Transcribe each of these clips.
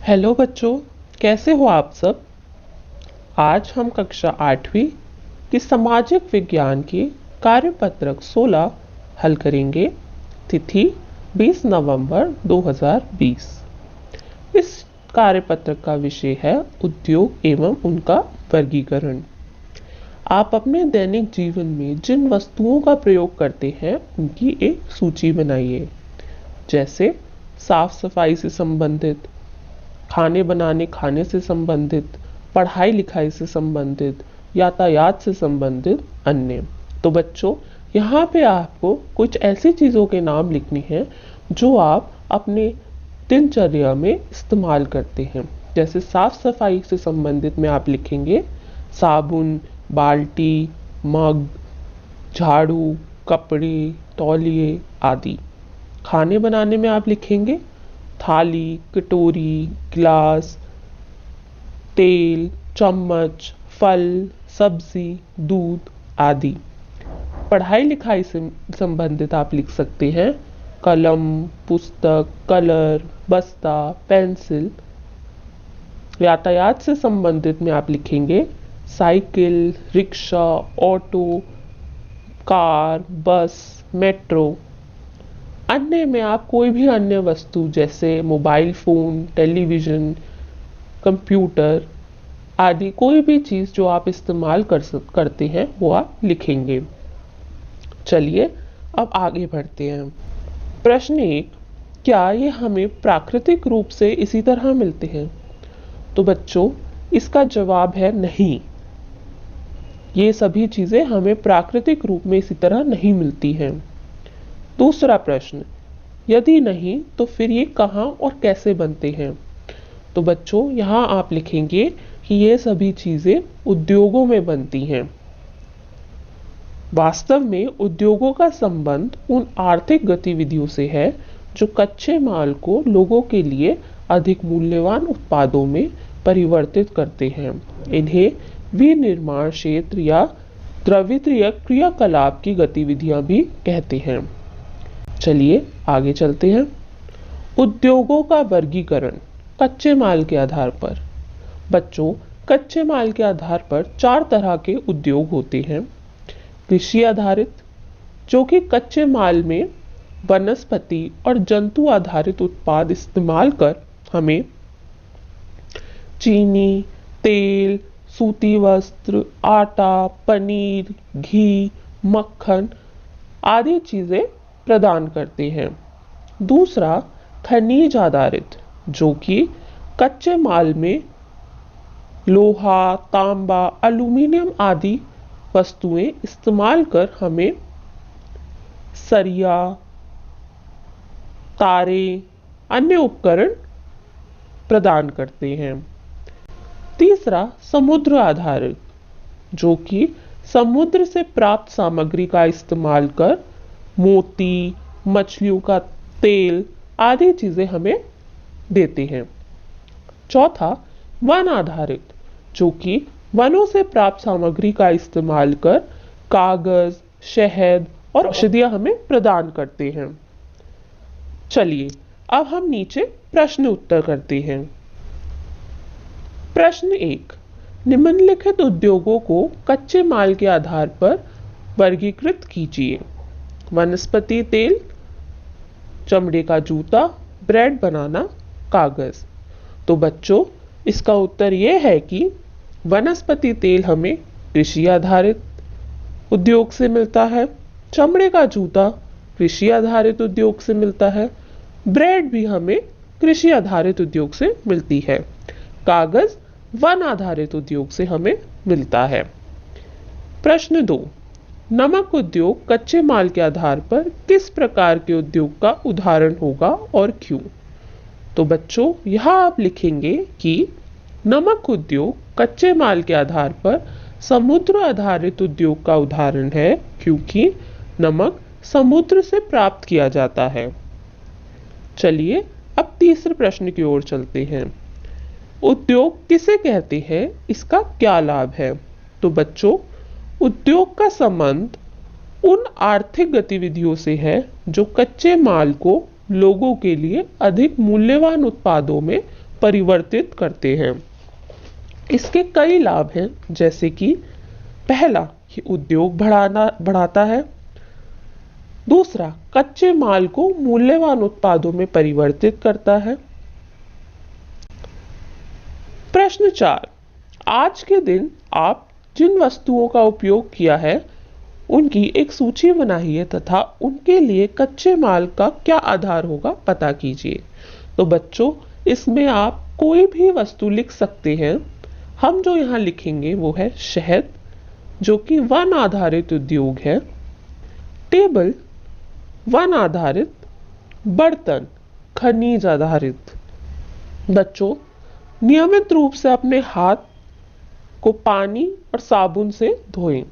Hello बच्चों, कैसे हो आप सब। आज हम कक्षा 8वीं की सामाजिक विज्ञान की कार्यपत्रक 16 हल करेंगे। तिथि 20 नवंबर 2020। इस कार्यपत्रक का विषय है उद्योग एवं उनका वर्गीकरण। आप अपने दैनिक जीवन में जिन वस्तुओं का प्रयोग करते हैं उनकी एक सूची बनाइए, जैसे साफ सफाई से संबंधित, खाने बनाने खाने से संबंधित, पढ़ाई लिखाई से संबंधित, यातायात से संबंधित अन्य। तो बच्चों, यहाँ पे आपको कुछ ऐसी चीज़ों के नाम लिखने हैं जो आप अपने दिनचर्या में इस्तेमाल करते हैं। जैसे साफ सफाई से संबंधित में आप लिखेंगे साबुन, बाल्टी, मग, झाड़ू, कपड़े, तौलिए आदि। खाने बनाने में आप लिखेंगे थाली, कटोरी, गिलास, तेल, चम्मच, फल, सब्जी, दूध आदि। पढ़ाई लिखाई से संबंधित आप लिख सकते हैं कलम, पुस्तक, कलर, बस्ता, पेंसिल। यातायात से संबंधित में आप लिखेंगे साइकिल, रिक्शा, ऑटो, कार, बस, मेट्रो। अन्य में आप कोई भी अन्य वस्तु जैसे मोबाइल फोन, टेलीविज़न, कंप्यूटर आदि कोई भी चीज़ जो आप इस्तेमाल करते हैं वो आप लिखेंगे। चलिए अब आगे बढ़ते हैं। प्रश्न 1, क्या ये हमें प्राकृतिक रूप से इसी तरह मिलते हैं? तो बच्चों, इसका जवाब है नहीं। ये सभी चीज़ें हमें प्राकृतिक रूप में इसी तरह नहीं मिलती हैं। दूसरा प्रश्न, यदि नहीं तो फिर ये कहाँ और कैसे बनते हैं? तो बच्चों, यहाँ आप लिखेंगे कि ये सभी चीज़ें उद्योगों में बनती हैं। वास्तव में उद्योगों का संबंध उन आर्थिक गतिविधियों से है जो कच्चे माल को लोगों के लिए अधिक मूल्यवान उत्पादों में परिवर्तित करते हैं। इन्हें विनिर्माण क्षेत्र या द्रवित्रीय क्रियाकलाप की गतिविधियां भी कहते हैं। चलिए आगे चलते हैं। उद्योगों का वर्गीकरण कच्चे माल के आधार पर। बच्चों, कच्चे माल के आधार पर 4 तरह के उद्योग होते हैं। कृषि आधारित, जो कि कच्चे माल में वनस्पति और जंतु आधारित उत्पाद इस्तेमाल कर हमें चीनी, तेल, सूती वस्त्र, आटा, पनीर, घी, मक्खन आदि चीजें प्रदान करते हैं। दूसरा खनिज आधारित, जो कि कच्चे माल में लोहा, तांबा, एल्यूमीनियम आदि वस्तुएं इस्तेमाल कर हमें सरिया, तारे, अन्य उपकरण प्रदान करते हैं। तीसरा समुद्र आधारित, जो कि समुद्र से प्राप्त सामग्री का इस्तेमाल कर मोती, मछलियों का तेल आदि चीजें हमें देते हैं। चौथा वन आधारित, जो कि वनों से प्राप्त सामग्री का इस्तेमाल कर कागज, शहद और औषधियां हमें प्रदान करते हैं। चलिए अब हम नीचे प्रश्न उत्तर करते हैं। प्रश्न 1, निम्नलिखित उद्योगों को कच्चे माल के आधार पर वर्गीकृत कीजिए। वनस्पति तेल, चमड़े का जूता, ब्रेड बनाना, कागज। तो बच्चों, इसका उत्तर यह है कि वनस्पति तेल हमें कृषि आधारित उद्योग से मिलता है, चमड़े का जूता कृषि आधारित उद्योग से मिलता है, ब्रेड भी हमें कृषि आधारित उद्योग से मिलती है, कागज वन आधारित उद्योग से हमें मिलता है। प्रश्न 2, नमक उद्योग कच्चे माल के आधार पर किस प्रकार के उद्योग का उदाहरण होगा और क्यों? तो बच्चों, यहाँ आप लिखेंगे कि नमक उद्योग कच्चे माल के आधार पर समुद्र आधारित उद्योग का उदाहरण है, क्योंकि नमक समुद्र से प्राप्त किया जाता है। चलिए अब तीसरे प्रश्न की ओर चलते हैं। उद्योग किसे कहते हैं, इसका क्या लाभ है? तो बच्चों, उद्योग का संबंध उन आर्थिक गतिविधियों से है जो कच्चे माल को लोगों के लिए अधिक मूल्यवान उत्पादों में परिवर्तित करते हैं। इसके कई लाभ हैं, जैसे कि पहला, ये उद्योग बढ़ाता है। दूसरा, कच्चे माल को मूल्यवान उत्पादों में परिवर्तित करता है। प्रश्न 4, आज के दिन आप जिन वस्तुओं का उपयोग किया है उनकी एक सूची बनाइए तथा उनके लिए कच्चे माल का क्या आधार होगा पता कीजिए। तो बच्चों, इसमें आप कोई भी वस्तु लिख सकते हैं। हम जो यहाँ लिखेंगे वो है शहद, जो कि वन आधारित उद्योग है। टेबल, वन आधारित। बर्तन, खनिज आधारित। बच्चों, नियमित रूप से अपने हाथ को पानी और साबुन से धोएं।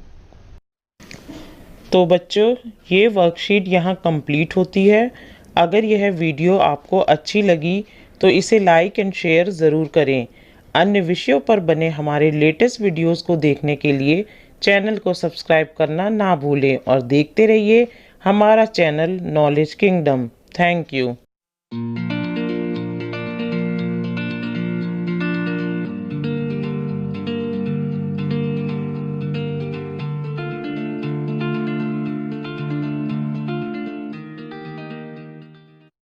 तो बच्चों, ये वर्कशीट यहाँ कंप्लीट होती है। अगर यह वीडियो आपको अच्छी लगी तो इसे लाइक एंड शेयर ज़रूर करें। अन्य विषयों पर बने हमारे लेटेस्ट वीडियोस को देखने के लिए चैनल को सब्सक्राइब करना ना भूलें और देखते रहिए हमारा channel knowledge kingdom. Thank you.